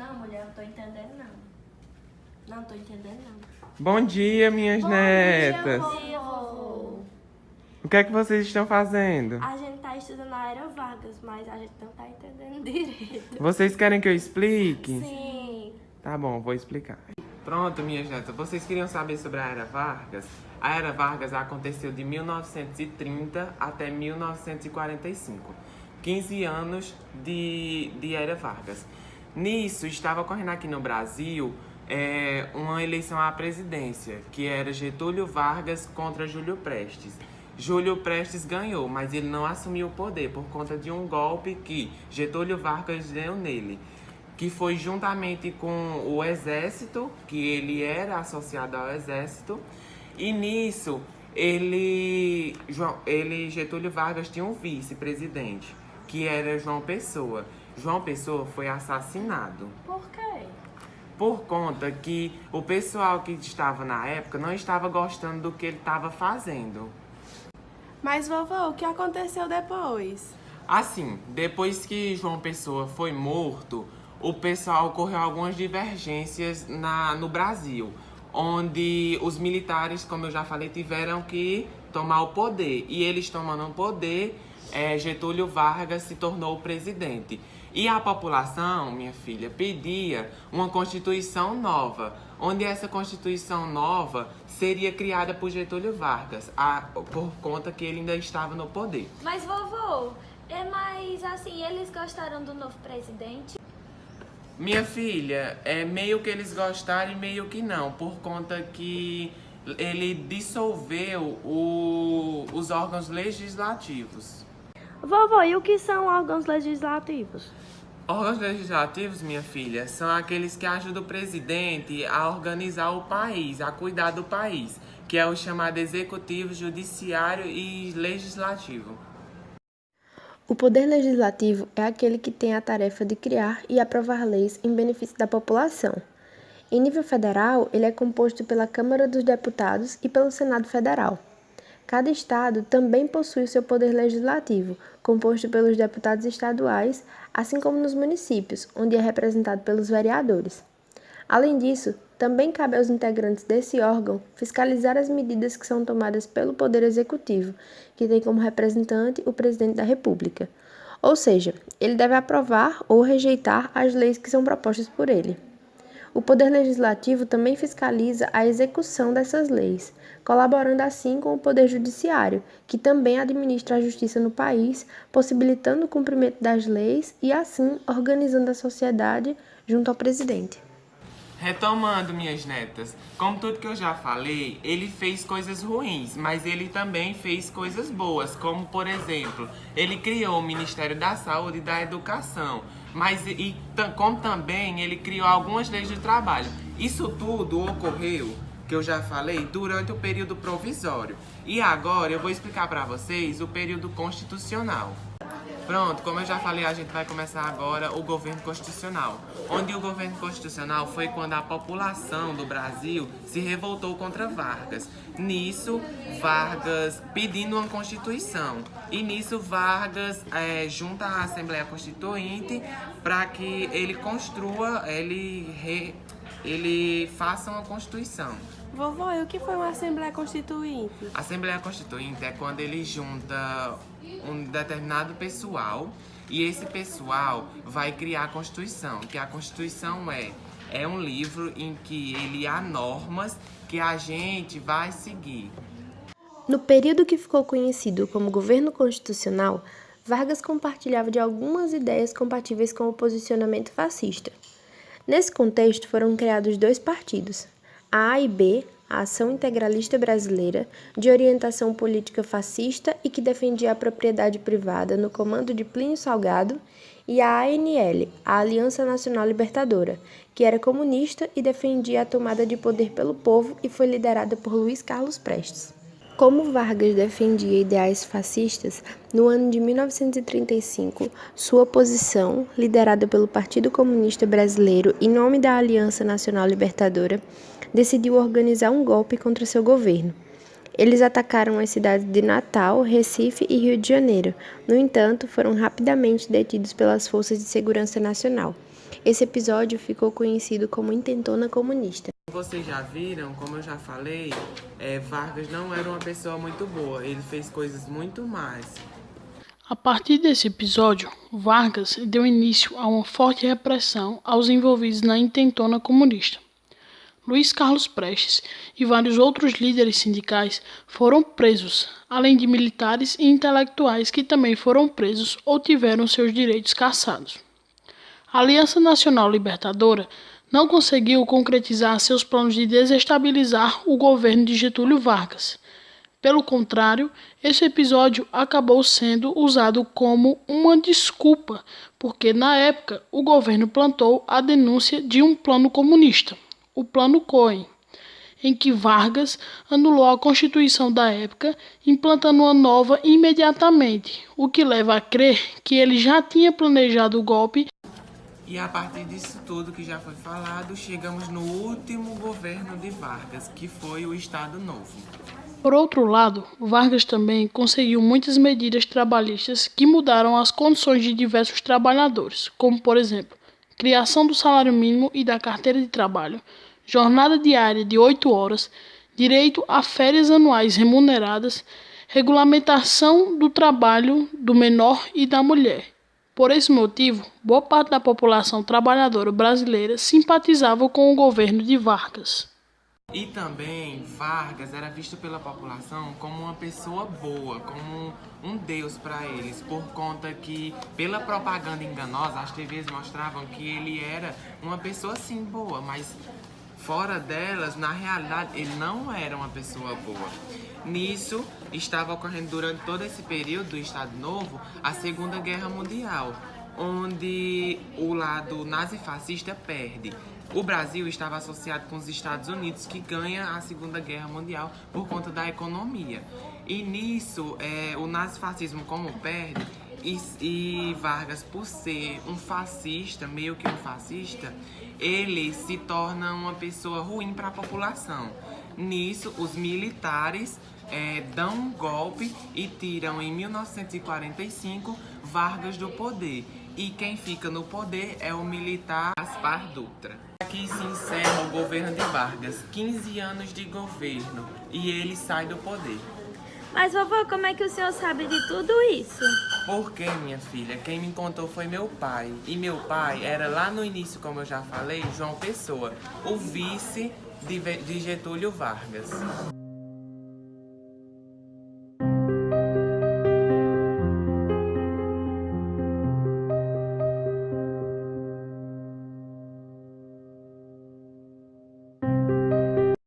Não, mulher, não tô entendendo, não. Não tô entendendo, não. Bom dia, minhas netas. Bom dia, vovô. O que é que vocês estão fazendo? A gente tá estudando a Era Vargas, mas a gente não tá entendendo direito. Vocês querem que eu explique? Sim. Tá bom, vou explicar. Pronto, minhas netas. Vocês queriam saber sobre a Era Vargas? A Era Vargas aconteceu de 1930 até 1945. 15 anos de Era Vargas. Nisso, estava ocorrendo aqui no Brasil uma eleição à presidência, que era Getúlio Vargas contra Júlio Prestes. Júlio Prestes ganhou, mas ele não assumiu o poder por conta de um golpe que Getúlio Vargas deu nele, que foi juntamente com o Exército, que ele era associado ao Exército, e nisso Getúlio Vargas tinha um vice-presidente, que era João Pessoa. João Pessoa foi assassinado. Por quê? Por conta que o pessoal que estava na época não estava gostando do que ele estava fazendo. Mas, vovô, o que aconteceu depois? Assim, depois que João Pessoa foi morto, o pessoal ocorreu algumas divergências no Brasil, onde os militares, como eu já falei, tiveram que tomar o poder. E eles tomando o poder, Getúlio Vargas se tornou o presidente. E a população, minha filha, pedia uma Constituição nova, onde essa Constituição nova seria criada por Getúlio Vargas, por conta que ele ainda estava no poder. Mas, vovô, mas assim, eles gostaram do novo presidente? Minha filha, meio que eles gostaram e meio que não, por conta que ele dissolveu os órgãos legislativos. Vovô, e o que são órgãos legislativos? Órgãos legislativos, minha filha, são aqueles que ajudam o presidente a organizar o país, a cuidar do país, que é o chamado executivo, judiciário e legislativo. O poder legislativo é aquele que tem a tarefa de criar e aprovar leis em benefício da população. Em nível federal, ele é composto pela Câmara dos Deputados e pelo Senado Federal. Cada estado também possui seu poder legislativo, composto pelos deputados estaduais, assim como nos municípios, onde é representado pelos vereadores. Além disso, também cabe aos integrantes desse órgão fiscalizar as medidas que são tomadas pelo Poder Executivo, que tem como representante o Presidente da República. Ou seja, ele deve aprovar ou rejeitar as leis que são propostas por ele. O Poder Legislativo também fiscaliza a execução dessas leis, colaborando assim com o Poder Judiciário, que também administra a justiça no país, possibilitando o cumprimento das leis e, assim, organizando a sociedade junto ao presidente. Retomando, minhas netas, como tudo que eu já falei, ele fez coisas ruins, mas ele também fez coisas boas, como, por exemplo, ele criou o Ministério da Saúde e da Educação, como também ele criou algumas leis de trabalho. Isso tudo ocorreu, que eu já falei, durante o período provisório. E agora eu vou explicar para vocês o período constitucional. Pronto, como eu já falei, a gente vai começar agora o governo constitucional. Onde o governo constitucional foi quando a população do Brasil se revoltou contra Vargas. Nisso, Vargas pedindo uma constituição. E nisso, Vargas junta a Assembleia Constituinte para que ele construa, ele faça uma constituição. Vovô, e o que foi uma Assembleia Constituinte? A Assembleia Constituinte é quando ele junta um determinado pessoal e esse pessoal vai criar a Constituição, que a Constituição é um livro em que ele há normas que a gente vai seguir. No período que ficou conhecido como governo constitucional, Vargas compartilhava de algumas ideias compatíveis com o posicionamento fascista. Nesse contexto foram criados dois partidos, a A e B, a Ação Integralista Brasileira, de orientação política fascista e que defendia a propriedade privada no comando de Plínio Salgado, e a ANL, a Aliança Nacional Libertadora, que era comunista e defendia a tomada de poder pelo povo e foi liderada por Luiz Carlos Prestes. Como Vargas defendia ideais fascistas, no ano de 1935, sua oposição, liderada pelo Partido Comunista Brasileiro em nome da Aliança Nacional Libertadora, decidiu organizar um golpe contra seu governo. Eles atacaram as cidades de Natal, Recife e Rio de Janeiro. No entanto, foram rapidamente detidos pelas Forças de Segurança Nacional. Esse episódio ficou conhecido como Intentona Comunista. Vocês já viram, como eu já falei, Vargas não era uma pessoa muito boa, ele fez coisas muito mais. A partir desse episódio, Vargas deu início a uma forte repressão aos envolvidos na Intentona Comunista. Luiz Carlos Prestes e vários outros líderes sindicais foram presos, além de militares e intelectuais que também foram presos ou tiveram seus direitos cassados. A Aliança Nacional Libertadora não conseguiu concretizar seus planos de desestabilizar o governo de Getúlio Vargas. Pelo contrário, esse episódio acabou sendo usado como uma desculpa, porque na época o governo plantou a denúncia de um plano comunista, o Plano Cohen, em que Vargas anulou a Constituição da época, implantando uma nova imediatamente, o que leva a crer que ele já tinha planejado o golpe. E a partir disso tudo que já foi falado, chegamos no último governo de Vargas, que foi o Estado Novo. Por outro lado, Vargas também conseguiu muitas medidas trabalhistas que mudaram as condições de diversos trabalhadores, como, por exemplo, criação do salário mínimo e da carteira de trabalho, jornada diária de 8 horas, direito a férias anuais remuneradas, regulamentação do trabalho do menor e da mulher. Por esse motivo, boa parte da população trabalhadora brasileira simpatizava com o governo de Vargas. E também Vargas era visto pela população como uma pessoa boa, como um deus para eles, por conta que, pela propaganda enganosa, as TVs mostravam que ele era uma pessoa sim boa, mas fora delas, na realidade, ele não era uma pessoa boa. Nisso, estava ocorrendo durante todo esse período do Estado Novo a Segunda Guerra Mundial, onde o lado nazifascista perde. O Brasil estava associado com os Estados Unidos, que ganha a Segunda Guerra Mundial por conta da economia. E nisso, o nazifascismo como perde, e Vargas, por ser um fascista, meio que um fascista, ele se torna uma pessoa ruim para a população. Nisso, os militares dão um golpe e tiram em 1945 Vargas do poder. E quem fica no poder é o militar Gaspar Dutra. Aqui se encerra o governo de Vargas, 15 anos de governo, e ele sai do poder. Mas, vovó, como é que o senhor sabe de tudo isso? Porque, minha filha, quem me contou foi meu pai. E meu pai era lá no início, como eu já falei, João Pessoa, o vice de Getúlio Vargas.